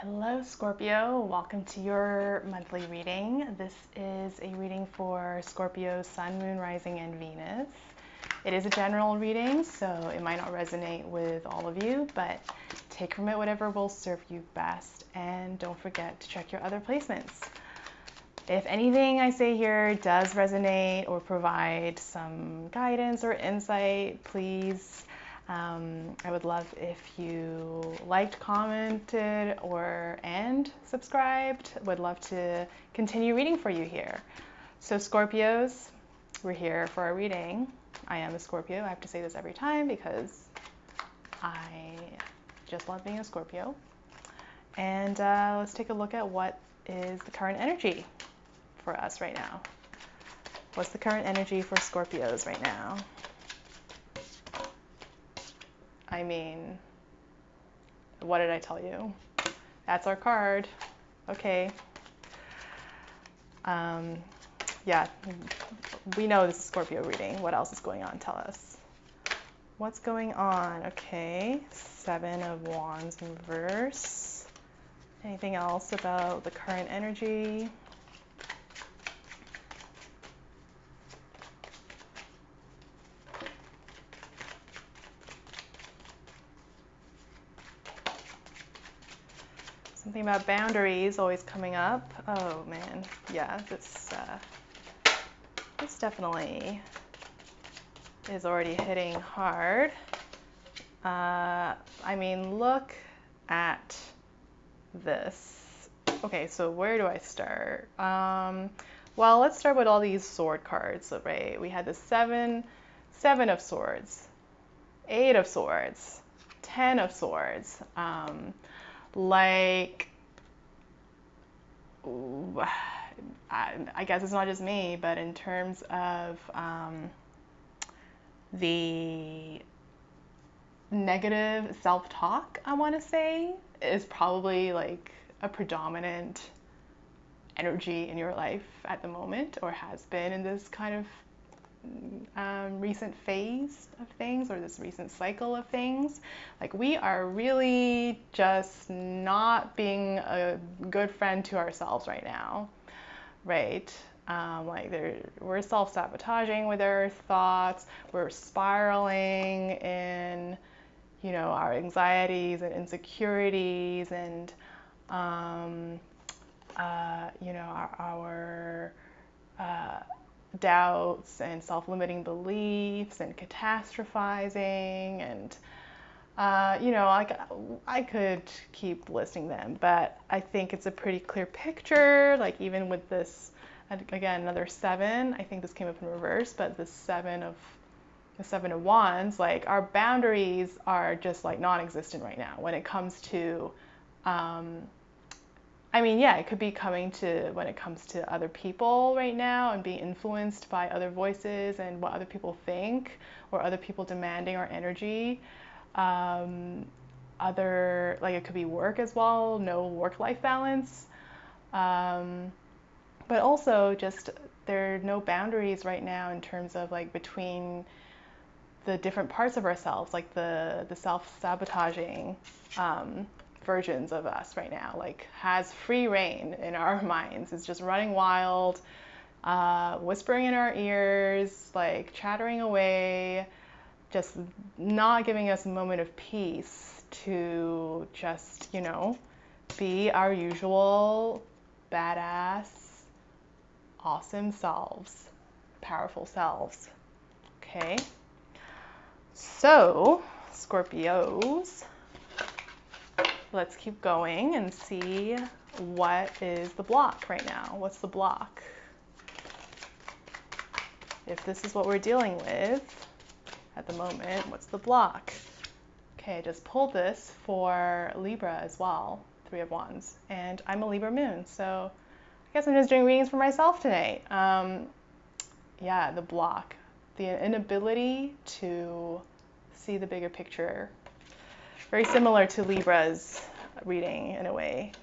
Hello Scorpio, welcome to your monthly reading. This is a reading for Scorpio Sun, Moon, Rising, and Venus. It is a general reading, so it might not resonate with all of you, but take from it whatever will serve you best, and don't forget to check your other placements. If anything I say here does resonate or provide some guidance or insight, please I would love if you liked, commented, and subscribed. Would love to continue reading for you here. So Scorpios, we're here for a reading. I am a Scorpio. I have to say this every time because I just love being a Scorpio. And let's take a look at what is the current energy for us right now. What's the current energy for Scorpios right now? I mean, what did I tell you? That's our card. Okay. Yeah, we know this is Scorpio reading. What else is going on? Tell us. What's going on? Okay, Seven of Wands in reverse. Anything else about the current energy? Something about boundaries always coming up. Oh man, yeah, this definitely is already hitting hard. I mean, look at this. Okay, so where do I start? Well, let's start with all these sword cards. So, right, we had the seven of swords, 8 of swords, 10 of swords. Like, I guess it's not just me, but in terms of the negative self-talk, I want to say, is probably like a predominant energy in your life at the moment, or has been in this kind of recent phase of things, or this recent cycle of things. Like, we are really just not being a good friend to ourselves right now, right? We're self-sabotaging with our thoughts, we're spiraling in, our anxieties and insecurities, and our doubts and self-limiting beliefs and catastrophizing, and I could keep listing them, but I think it's a pretty clear picture. Like, even with this, again, another 7, I think this came up in reverse, but the seven of wands, like, our boundaries are just like non-existent right now when it comes to it could be coming to when it comes to other people right now, and being influenced by other voices and what other people think, or other people demanding our energy. It could be work as well, no work-life balance. But also just there are no boundaries right now in terms of like between the different parts of ourselves, like the self-sabotaging versions of us right now, like, has free reign in our minds. It's just running wild, whispering in our ears, like chattering away, just not giving us a moment of peace to just, be our usual badass, awesome selves, powerful selves. Okay. So, Scorpios, let's keep going and see what is the block right now. What's the block? If this is what we're dealing with at the moment, what's the block? Okay, I just pulled this for Libra as well, 3 of Wands, and I'm a Libra moon, so I guess I'm just doing readings for myself tonight. Yeah, the block, the inability to see the bigger picture. Very similar to Libra's reading in a way,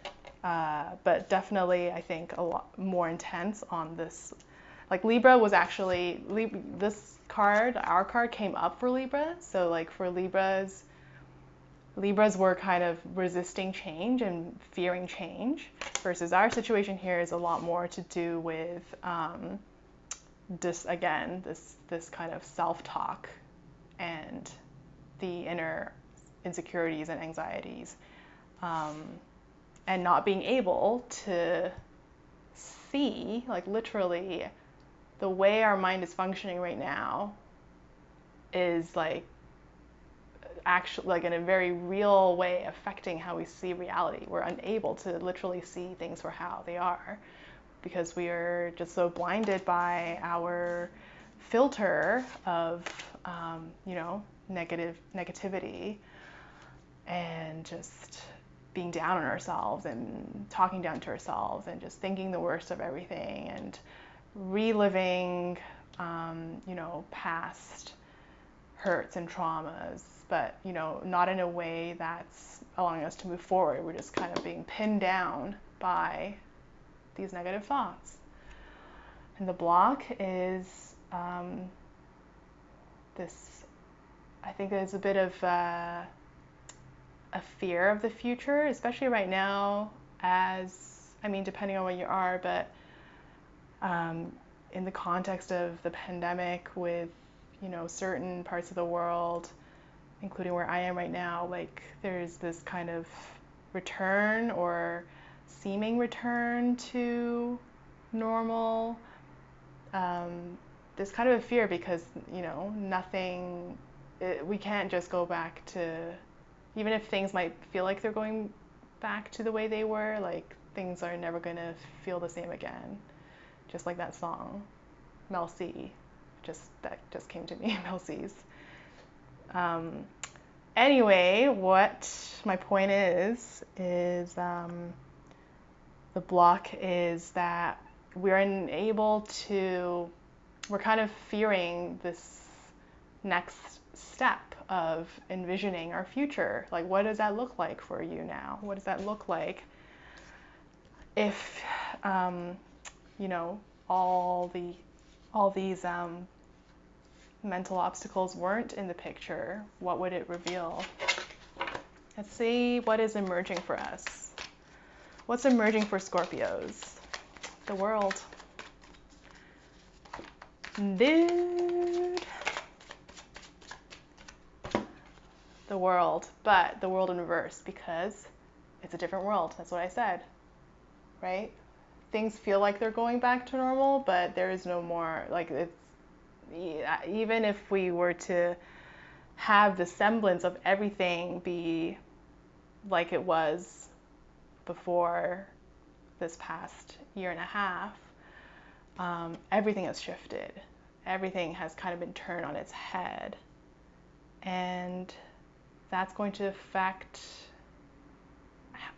but definitely I think a lot more intense on this. Like, Libra was actually, this card, our card, came up for Libra. So like for Libra's Libras were kind of resisting change and fearing change, versus our situation here is a lot more to do with this kind of self-talk and the inner insecurities and anxieties, and not being able to see, like literally, the way our mind is functioning right now is like actually like in a very real way affecting how we see reality. We're unable to literally see things for how they are because we are just so blinded by our filter of negativity, and just being down on ourselves and talking down to ourselves and just thinking the worst of everything and reliving past hurts and traumas, but not in a way that's allowing us to move forward. We're just kind of being pinned down by these negative thoughts. And the block is this, I think there's a bit of a fear of the future, especially right now, depending on where you are, but in the context of the pandemic with, certain parts of the world, including where I am right now, like there's this kind of return or seeming return to normal. There's kind of a fear because, we can't just go back to, even if things might feel like they're going back to the way they were, like things are never going to feel the same again. Just like that song, Mel C. That just came to me, Mel C's. Anyway, what my point is the block is that we're kind of fearing this next step of envisioning our future. Like, what does that look like for you now? What does that look like if, all these mental obstacles weren't in the picture? What would it reveal? Let's see what is emerging for us. What's emerging for Scorpios? The world. Dude. The world, but the world in reverse, because it's a different world. That's what I said, right? Things feel like they're going back to normal, but there is no more, like, even if we were to have the semblance of everything be like it was before this past year and a half, everything has shifted. Everything has kind of been turned on its head. And that's going to affect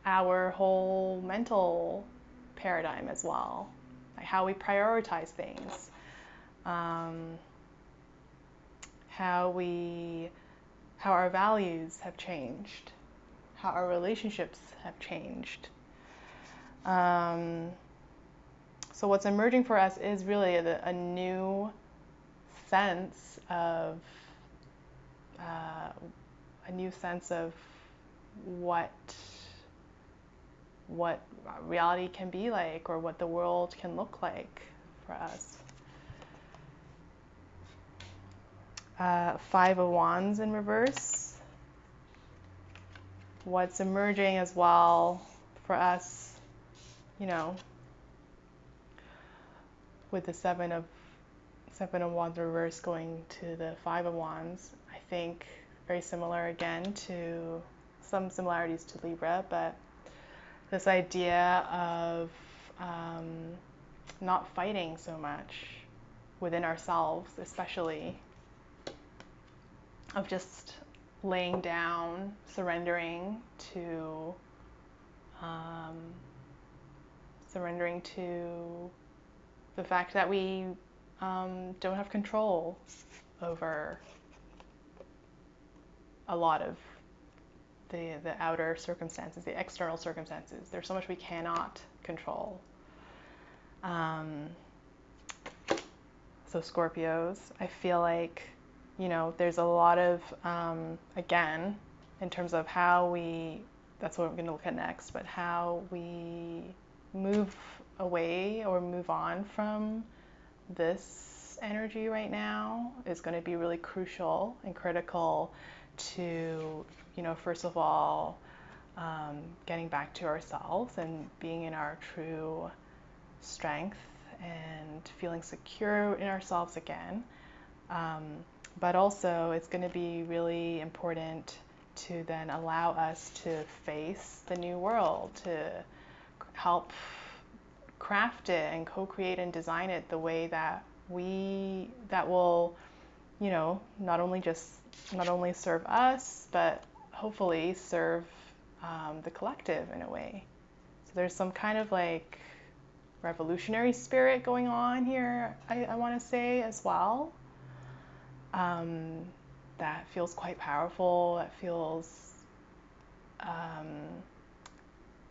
our whole mental paradigm as well, like how we prioritize things, how our values have changed, how our relationships have changed. So what's emerging for us is really a new sense of what reality can be like, or what the world can look like for us. Five of Wands in reverse. What's emerging as well for us, with the Seven of Wands reverse going to the Five of Wands, I think very similar again to some similarities to Libra, but this idea of not fighting so much within ourselves, especially, of just laying down, surrendering to the fact that we don't have control over a lot of the outer circumstances, the external circumstances. There's so much we cannot control. So Scorpios, I feel like, there's a lot of, again, in terms of how we, that's what we're going to look at next, but how we move away or move on from this energy right now is going to be really crucial and critical to, first of all, getting back to ourselves and being in our true strength and feeling secure in ourselves again. But also, it's going to be really important to then allow us to face the new world, to help craft it and co-create and design it the way that will, not only serve us, but hopefully serve the collective in a way. So there's some kind of like revolutionary spirit going on here, I want to say as well. That feels quite powerful. That feels,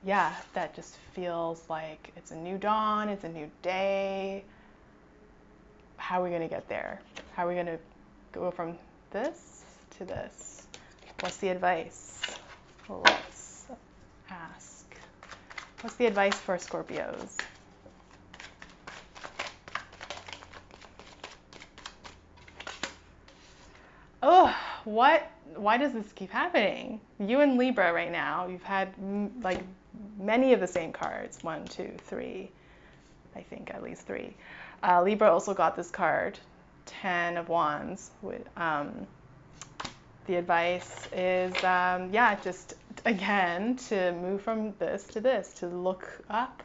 that just feels like it's a new dawn, it's a new day. How are we going to get there? How are we going to go from this to this? What's the advice? Well, let's ask. What's the advice for Scorpios? Oh, what? Why does this keep happening? You and Libra right now, you've had like many of the same cards. 1, 2, 3. I think at least 3. Libra also got this card, 10 of Wands. The advice is, just again, to move from this to this, to look up,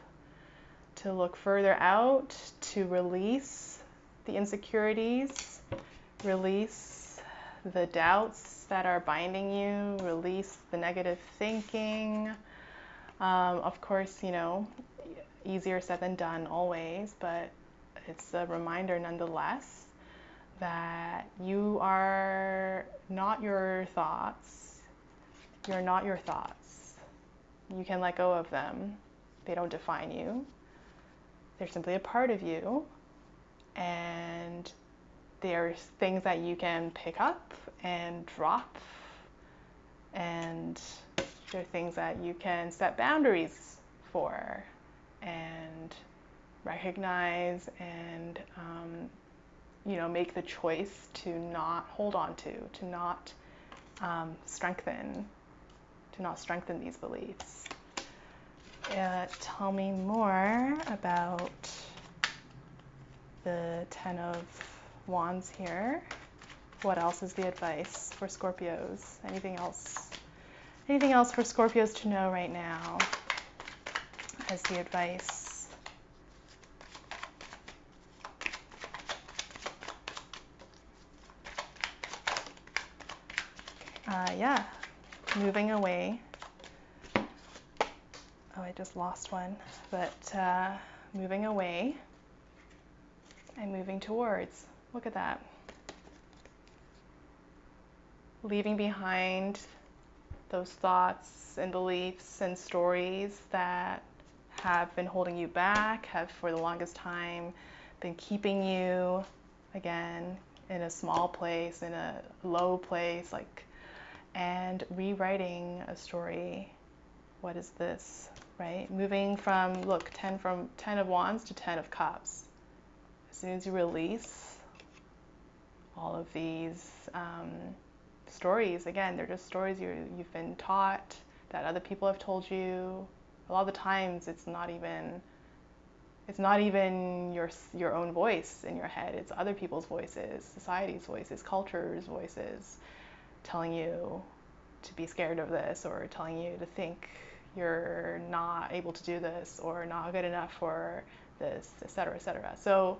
to look further out, to release the insecurities, release the doubts that are binding you, release the negative thinking. Of course, easier said than done always, but it's a reminder nonetheless that you are not your thoughts. You're not your thoughts. You can let go of them. They don't define you. They're simply a part of you. And there's things that you can pick up and drop. And there are things that you can set boundaries for and recognize and make the choice to not hold on to not strengthen these beliefs. Tell me more about the 10 of Wands here. What else is the advice for Scorpios? Anything else? Anything else for Scorpios to know right now as the advice? Moving away. Oh, I just lost one. But moving away and moving towards. Look at that. Leaving behind those thoughts and beliefs and stories that have been holding you back, have for the longest time been keeping you, again, in a small place, in a low place, and rewriting a story. What is this, right? Moving from, 10 of Wands to 10 of Cups. As soon as you release all of these stories, again, they're just stories you've been taught, that other people have told you. A lot of the times it's not even your own voice in your head. It's other people's voices, society's voices, culture's voices, telling you to be scared of this, or telling you to think you're not able to do this, or not good enough for this, etc., etc. So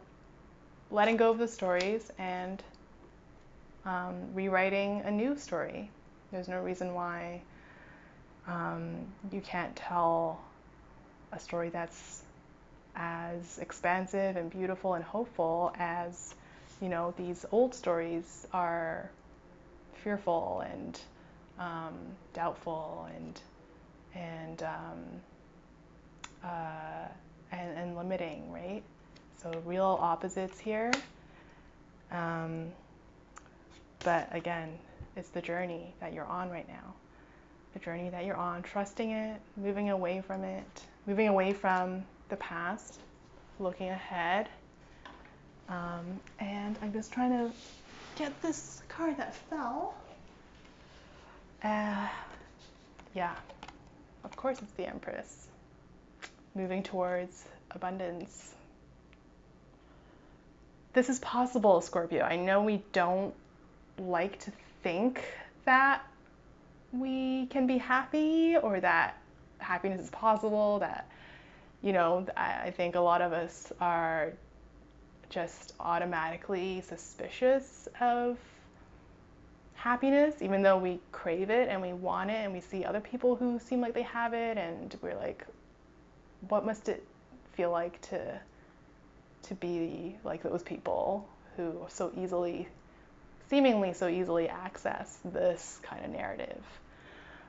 letting go of the stories and rewriting a new story. There's no reason why you can't tell a story that's as expansive and beautiful and hopeful as, these old stories are fearful and doubtful and limiting, right? So real opposites here. But again, it's the journey that you're on right now. the journey that you're on, trusting it, moving away from it, moving away from the past, looking ahead. And I'm just trying to get this card that fell. Yeah, of course it's the Empress. Moving towards abundance. This is possible, Scorpio. I know we don't like to think that we can be happy or that happiness is possible, that, you know, I think a lot of us are just automatically suspicious of happiness, even though we crave it and we want it and we see other people who seem like they have it, and we're like, what must it feel like to be like those people who so easily, seemingly so easily access this kind of narrative.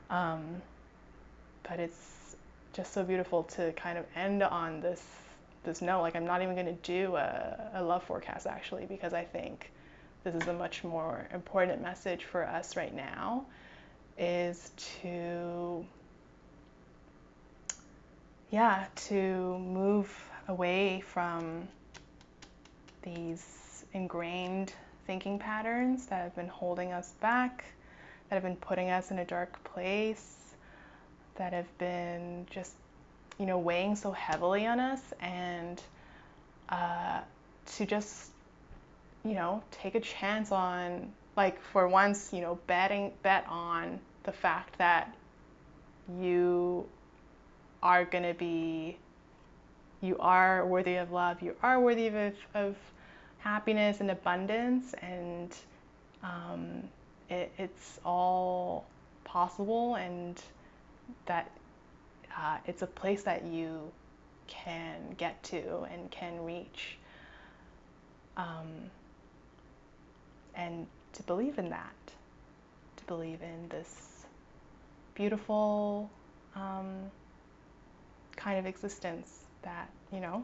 But it's just so beautiful to kind of end on this note. Like, I'm not even going to do a love forecast, actually, because I think this is a much more important message for us right now, is to move away from these ingrained thinking patterns that have been holding us back, that have been putting us in a dark place, that have been just, you know, weighing so heavily on us, and to just, you know, take a chance on, like, for once, you know, bet on the fact that you are going to be, you are worthy of love, you are worthy of happiness and abundance, and it's all possible, and that it's a place that you can get to and can reach, and to believe in that, to believe in this beautiful kind of existence that, you know,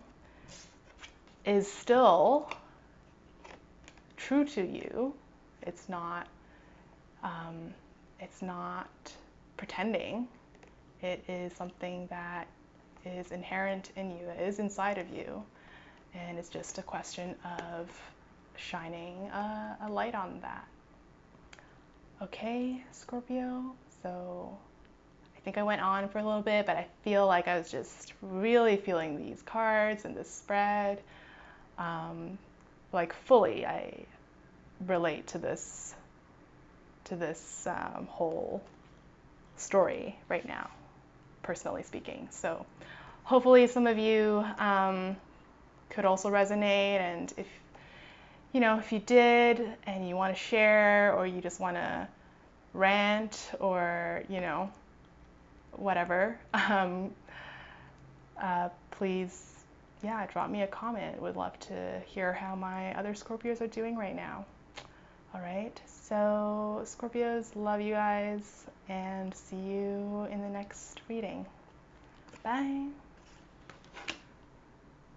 is still true to you. It's not pretending. It is something that is inherent in you, that is inside of you, and it's just a question of shining a light on that. Okay, Scorpio, so I think I went on for a little bit, but I feel like I was just really feeling these cards and this spread. Like, fully, I relate to this whole story right now, personally speaking. So hopefully some of you could also resonate, and if you did and you want to share, or you just want to rant, or, you know, whatever, please, drop me a comment. Would love to hear how my other Scorpios are doing right now. All right, so Scorpios, love you guys, and see you in the next reading. Bye.